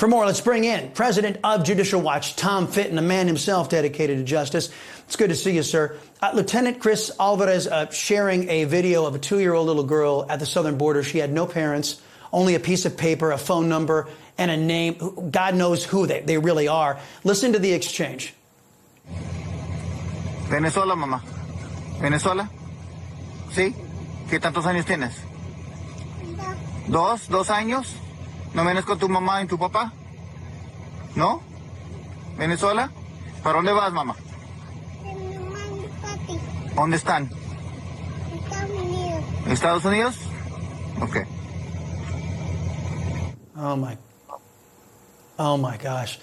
For more, let's bring in President of Judicial Watch, Tom Fitton, a man himself dedicated to justice. It's good to see you, sir. Lieutenant Chris Alvarez sharing a video of a 2-year-old little girl at the southern border. She had no parents, only a piece of paper, a phone number, and a name. God knows who they really are. Listen to the exchange. Venezuela, mamá. Venezuela. ¿Sí? ¿Qué tantos años tienes? ¿Dos años? ¿No vienes con tu mamá y tu papá? ¿No? ¿Venezuela? ¿Para dónde vas, mamá? ¿Dónde están? Estados Unidos. ¿Estados Unidos? Okay. Oh my gosh.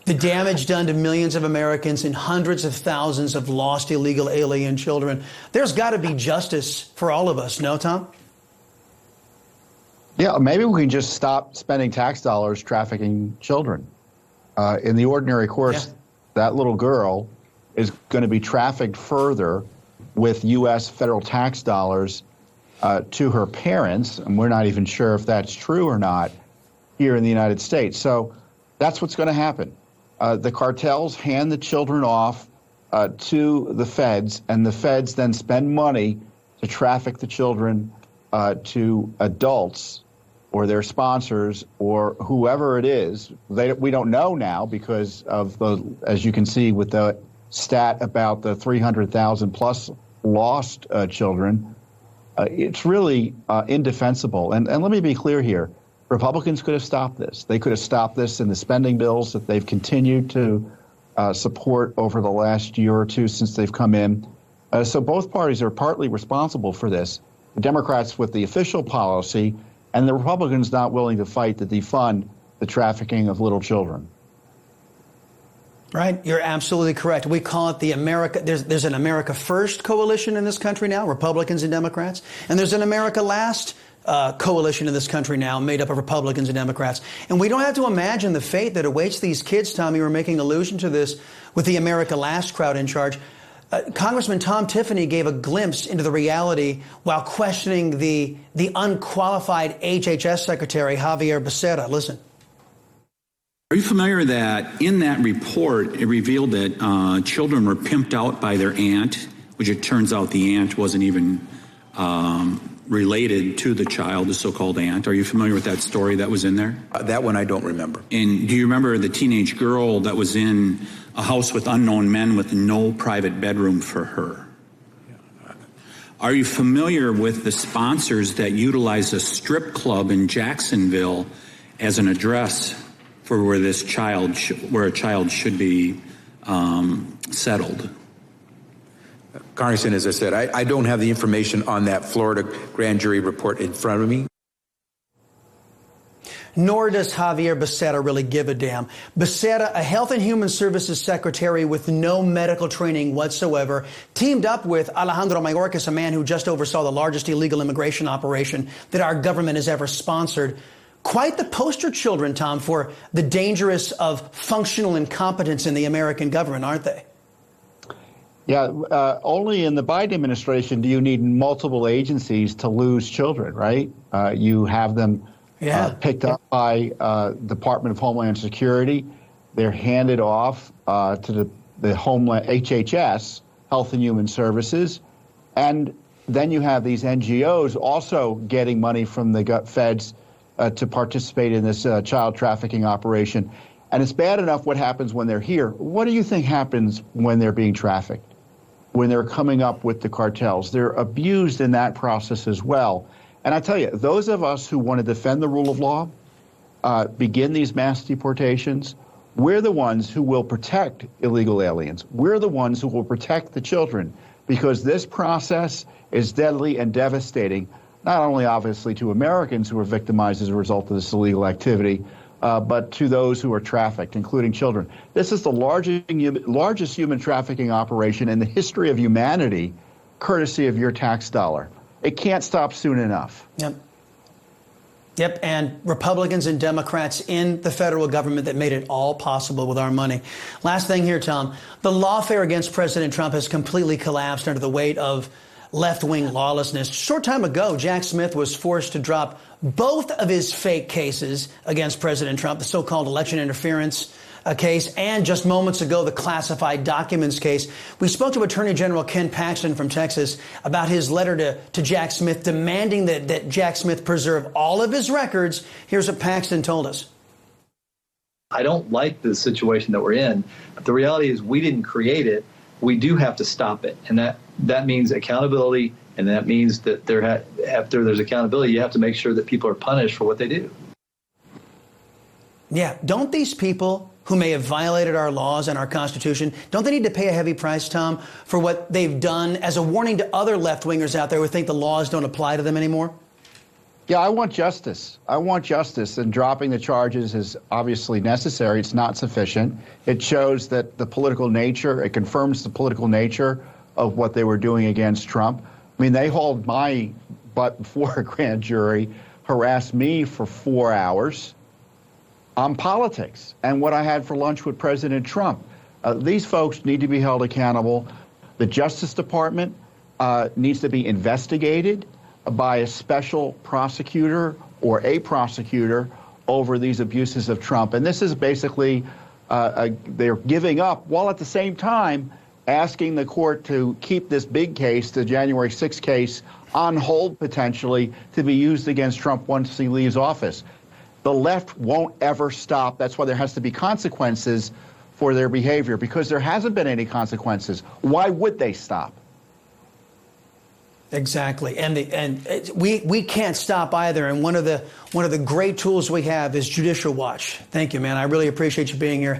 The damage done to millions of Americans and hundreds of thousands of lost illegal alien children. There's got to be justice for all of us, no, Tom? Yeah, maybe we can just stop spending tax dollars trafficking children. In the ordinary course, that little girl is going to be trafficked further with U.S. federal tax dollars to her parents, and we're not even sure if that's true or not here in the United States. So that's what's going to happen. The cartels hand the children off to the feds, and the feds then spend money to traffic the children to adults or their sponsors or whoever it is. We don't know now because of the, as you can see with the stat about the 300,000 plus lost children. It's really indefensible. And let me be clear here. Republicans could have stopped this. They could have stopped this in the spending bills that they've continued to support over the last year or two since they've come in. So both parties are partly responsible for this. The Democrats with the official policy and the Republicans not willing to fight to defund the trafficking of little children. Right. You're absolutely correct. We call it the America. There's an America First coalition in this country now, Republicans and Democrats. And there's an America Last coalition in this country now made up of Republicans and Democrats. And we don't have to imagine the fate that awaits these kids, Tom. You were making allusion to this with the America Last crowd in charge. Congressman Tom Tiffany gave a glimpse into the reality while questioning the unqualified HHS Secretary, Javier Becerra. Listen. Are you familiar that in that report, it revealed that children were pimped out by their aunt, which it turns out the aunt wasn't even related to the child, the so-called aunt. Are you familiar with that story that was in there? That one I don't remember. And do you remember the teenage girl that was in a house with unknown men with no private bedroom for her? Are you familiar with the sponsors that utilize a strip club in Jacksonville as an address for where this child, where a child should be settled? Congressman, as I said, I don't have the information on that Florida grand jury report in front of me. Nor does Javier Becerra really give a damn. Becerra, a Health and Human Services secretary with no medical training whatsoever, teamed up with Alejandro Mayorkas, a man who just oversaw the largest illegal immigration operation that our government has ever sponsored. Quite the poster children, Tom, for the dangerous of functional incompetence in the American government, aren't they? Yeah, only in the Biden administration do you need multiple agencies to lose children, right? You have them picked up by Department of Homeland Security. They're handed off to the Homeland HHS, Health and Human Services, and then you have these NGOs also getting money from the feds to participate in this child trafficking operation. And it's bad enough what happens when they're here. What do you think happens when they're being trafficked? When they're coming up with the cartels? They're abused in that process as well. And I tell you, those of us who want to defend the rule of law, begin these mass deportations, we're the ones who will protect illegal aliens. We're the ones who will protect the children, because this process is deadly and devastating, not only obviously to Americans who are victimized as a result of this illegal activity, but to those who are trafficked, including children. This is the largest human trafficking operation in the history of humanity, courtesy of your tax dollar. It can't stop soon enough. Yep, and Republicans and Democrats in the federal government that made it all possible with our money. Last thing here, Tom. The lawfare against President Trump has completely collapsed under the weight of left-wing lawlessness. Short time ago, Jack Smith was forced to drop both of his fake cases against President Trump, the so-called election interference case, and just moments ago, the classified documents case. We spoke to Attorney General Ken Paxton from Texas about his letter to Jack Smith demanding that Jack Smith preserve all of his records. Here's what Paxton told us. I don't like the situation that we're in, but the reality is we didn't create it. We do have to stop it. And that means accountability, and that means that after there's accountability, you have to make sure that people are punished for what they do. Yeah, don't these people who may have violated our laws and our Constitution, don't they need to pay a heavy price, Tom, for what they've done as a warning to other left-wingers out there who think the laws don't apply to them anymore? Yeah, I want justice. I want justice, and dropping the charges is obviously necessary. It's not sufficient. It shows that the political nature, it confirms the political nature of what they were doing against Trump. I mean, they hauled my butt before a grand jury, harassed me for 4 hours on politics and what I had for lunch with President Trump. These folks need to be held accountable. The Justice Department needs to be investigated by a special prosecutor or a prosecutor over these abuses of Trump. And this is basically, they're giving up while at the same time asking the court to keep this big case, the January 6th case, on hold potentially to be used against Trump once he leaves office. The left won't ever stop. That's why there has to be consequences for their behavior, because there hasn't been any consequences. Why would they stop? Exactly, and we can't stop either. And one of the great tools we have is Judicial Watch. Thank you, man. I really appreciate you being here.